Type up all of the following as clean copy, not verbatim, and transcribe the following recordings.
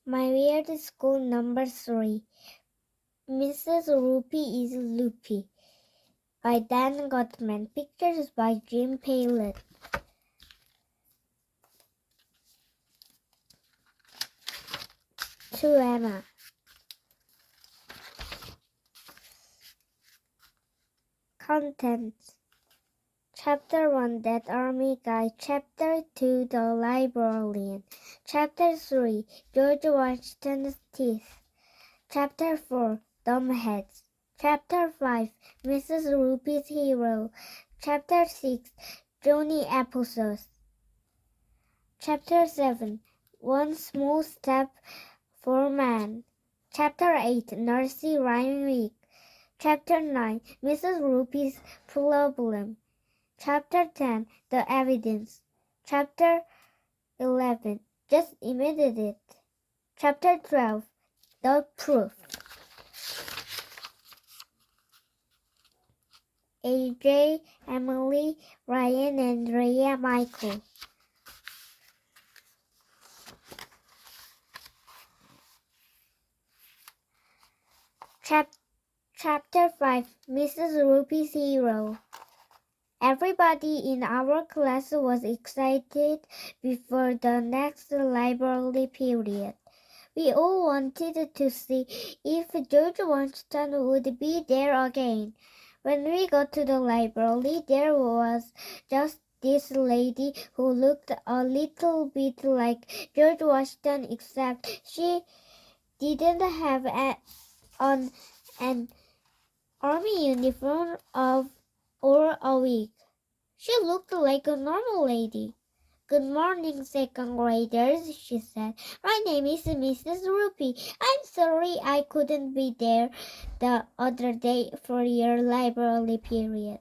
My weird school number 3. Mrs. Roopy is Loopy. By Dan Gottman. Pictures by Jim Palin. To Emma. Contents. Chapter 1, That Army Guy. Chapter 2, The Librarian. Chapter 3, George Washington's Teeth. Chapter 4, Dumb Heads. Chapter 5, Mrs. Roopy's Hero. Chapter 6, Johnny Applesauce. Chapter 7, One Small Step for Man. Chapter 8, Nursery Rhyme Week. Chapter 9, Mrs. Roopy's Problem. Chapter 10, The Evidence. Chapter 11, Just Imagine It. Chapter 12, The Proof. AJ, Emily, Ryan, Andrea, Michael. Chapter 5, Mrs. Roopy's Hero. Everybody in our class was excited before the next library period. We all wanted to see if George Washington would be there again. When we got to the library, there was just this lady who looked a little bit like George Washington, except she didn't have on an army uniform or a wig. She looked like a normal lady. "Good morning, second graders," she said. "My name is Mrs. Roopy. I'm sorry I couldn't be there the other day for your library period."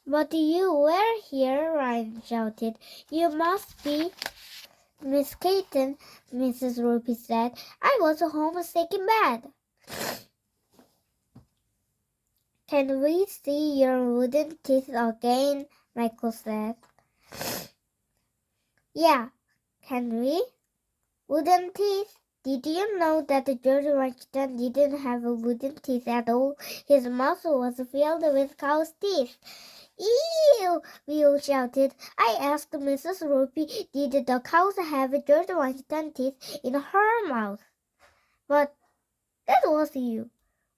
"But you were here," Ryan shouted. "You must be mistaken," Mrs. Roopy said. "I was homesick in bed." "Can we see your wooden teeth again?" Michael said. "Yeah, can we?" Wooden teeth? Did you know that George Washington didn't have wooden teeth at all? His mouth was filled with cow's teeth. "Ew!" we all shouted. I asked Mrs. Roopy, did the cows have George Washington teeth in her mouth? "But that was you,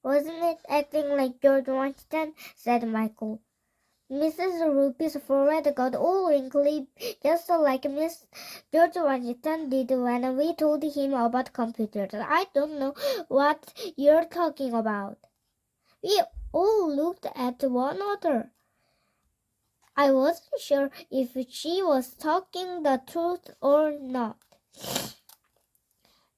wasn't it, acting like George Washington?" said Michael. Mrs. Roopy's forehead got all wrinkly, just like Miss George Washington did when we told him about computers. "I don't know what you're talking about." We all looked at one another. I wasn't sure if she was talking the truth or not.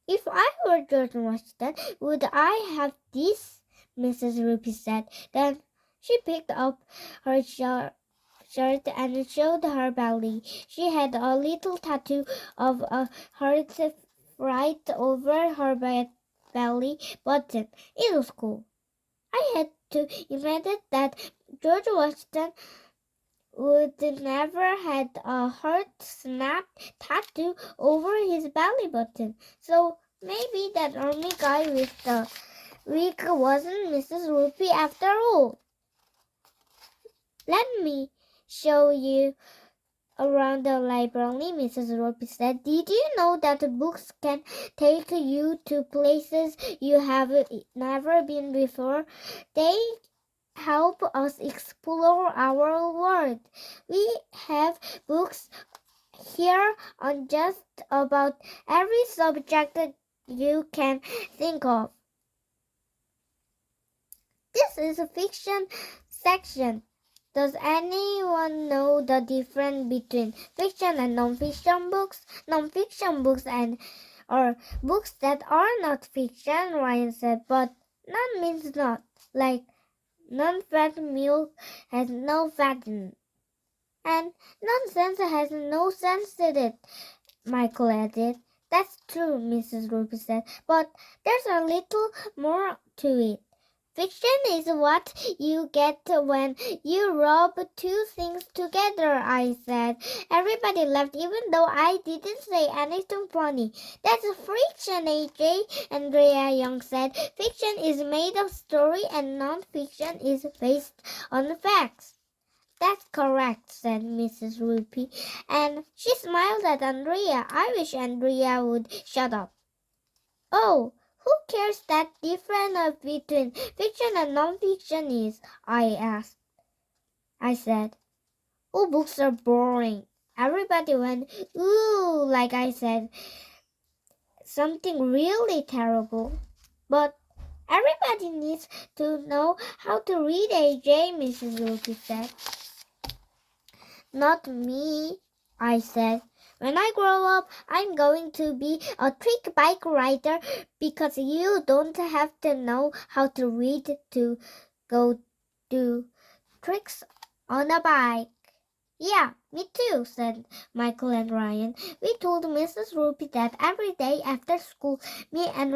"If I were George Washington, would I have this?" Mrs. Roopy said. Then she picked up her shirt and showed her belly. She had a little tattoo of a heart right over her belly button. It was cool. I had to imagine that George Washington would never had a heart snap tattoo over his belly button. So maybe that army guy with the wig wasn't Mrs. Roopy after all. "Let me show you around the library," Mrs. Roopy said. "Did you know that books can take you to places you have never been before? They help us explore our world. We have books here on just about every subject that you can think of." "This is a fiction section. Does anyone know the difference between fiction and non-fiction books?" "Non-fiction books or books that are not fiction," Ryan said. "But none means not. Like non-fat milk has no fat in it. And nonsense has no sense in it," Michael added. "That's true," Mrs. Roopy said. "But there's a little more to it. Fiction is what you get when you rub two things together, I said. Everybody laughed even though I didn't say anything funny. That's friction, AJ, Andrea Young said. Fiction is made of story and non-fiction is based on facts. That's correct, said Mrs. Roopy, and she smiled at Andrea. I wish Andrea would shut up. Oh, who cares that difference between fiction and non-fiction is? I asked. I said, oh, books are boring. Everybody went, ooh, like I said something really terrible. But everybody needs to know how to read, AJ, Mrs. Loopy said. Not me, I said. When I grow up, I'm going to be a trick bike rider because you don't have to know how to read to go do tricks on a bike. Yeah, me too, said Michael and Ryan. We told Mrs. Roopy that every day after school, me and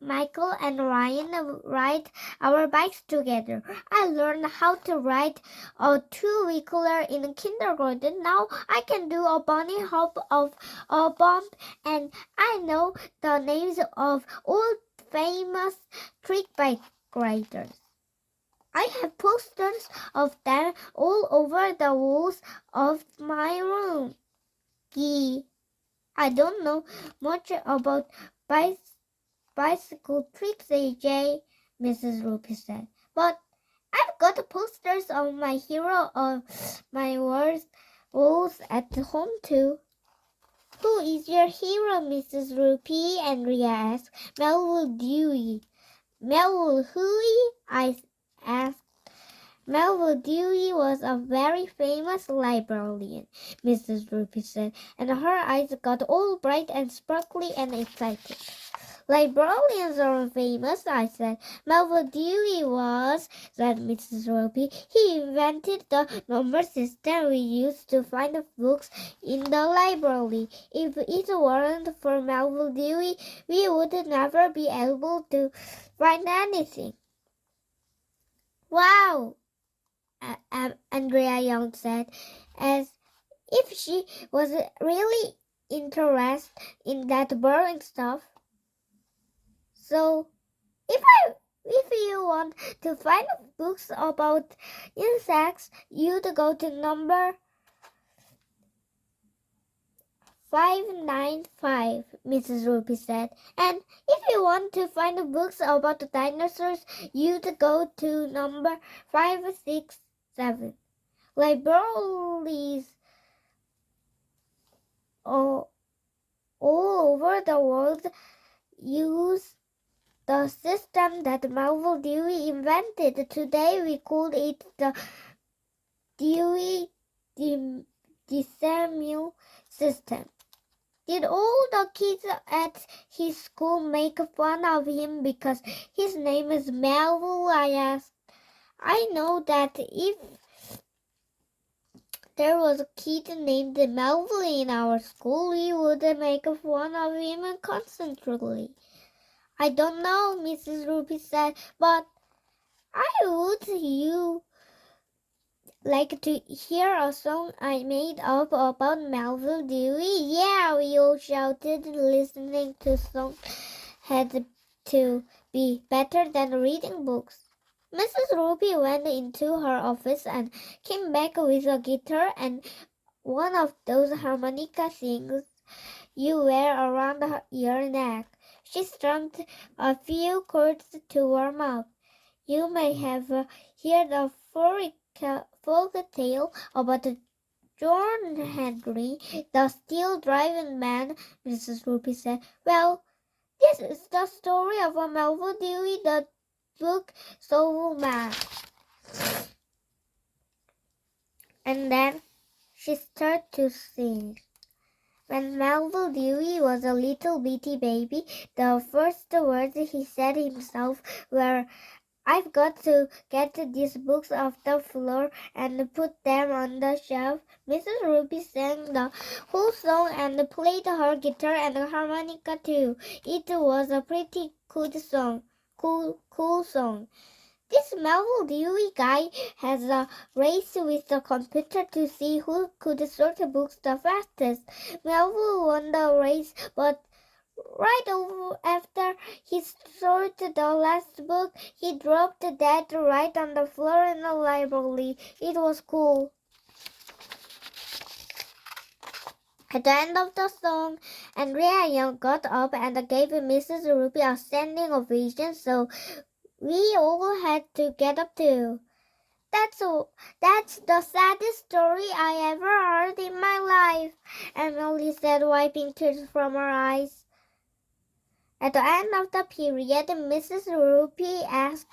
Michael and Ryan ride our bikes together. I learned how to ride a two-wheeler in kindergarten. Now I can do a bunny hop of a bump, and I know the names of all famous trick bike riders. I have posters of them all over the walls of my room. Gee, I don't know much about bicycle tricks, AJ, Mrs. Roopy said. But I've got posters of my hero on my walls at home too. Who is your hero, Mrs. Roopy? Andrea asked. Melville Dewey. Melville who? I asked. Melville Dewey was a very famous librarian, Mrs. Roopy said, and her eyes got all bright and sparkly and excited. Librarians are famous, I said. Melville Dewey was, said Mrs. Roopy. He invented the number system we use to find books in the library. If it weren't for Melville Dewey, we would never be able to find anything. Wow! Andrea Young said, as if she was really interested in that boring stuff. So, if you want to find books about insects, you'd go to number 595, Mrs. Roopy said. And if you want to find books about dinosaurs, you'd go to number 567. Libraries all over the world use the system that Melville Dewey invented. Today we call it the Dewey Decimal System. Did all the kids at his school make fun of him because his name is Melville? I asked. I know that if there was a kid named Melville in our school, we would make fun of him constantly. I don't know, Mrs. Roopy said, but would you like to hear a song I made up about Melville Dewey? Yeah, we all shouted. Listening to songs had to be better than reading books. Mrs. Roopy went into her office and came back with a guitar and one of those harmonica things you wear around your neck. She strummed a few chords to warm up. You may have heard a folk tale about John Henry, the steel-driven man, Mrs. Roopy said. Well, this is the story of Melville Dewey, the book so man. And then she started to sing. When Melville Dewey was a little bitty baby, the first words he said himself were, I've got to get these books off the floor and put them on the shelf. Mrs. Roopy sang the whole song and played her guitar and harmonica too. It was a pretty cool song. This Melville Dewey guy has a race with the computer to see who could sort the books the fastest. Melville won the race, but right after he sorted the last book, he dropped dead right on the floor in the library. It was cool. At the end of the song, Andrea Young got up and gave Mrs. Roopy a standing ovation, so we all had to get up too. That's the saddest story I ever heard in my life, Emily said, wiping tears from her eyes. At the end of the period, Mrs. Roopy asked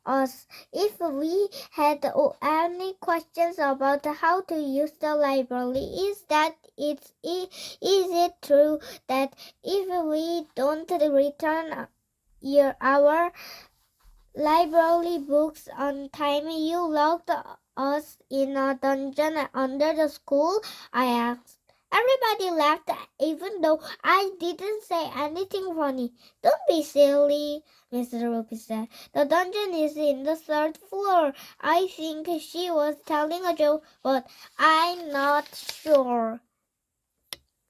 us if we had any questions about how to use the library. Is it true that if we don't return our library books on time, you locked us in a dungeon under the school? I asked. Everybody laughed, even though I didn't say anything funny. Don't be silly, Mr. Roopy said. The dungeon is in the third floor. I think she was telling a joke, but I'm not sure.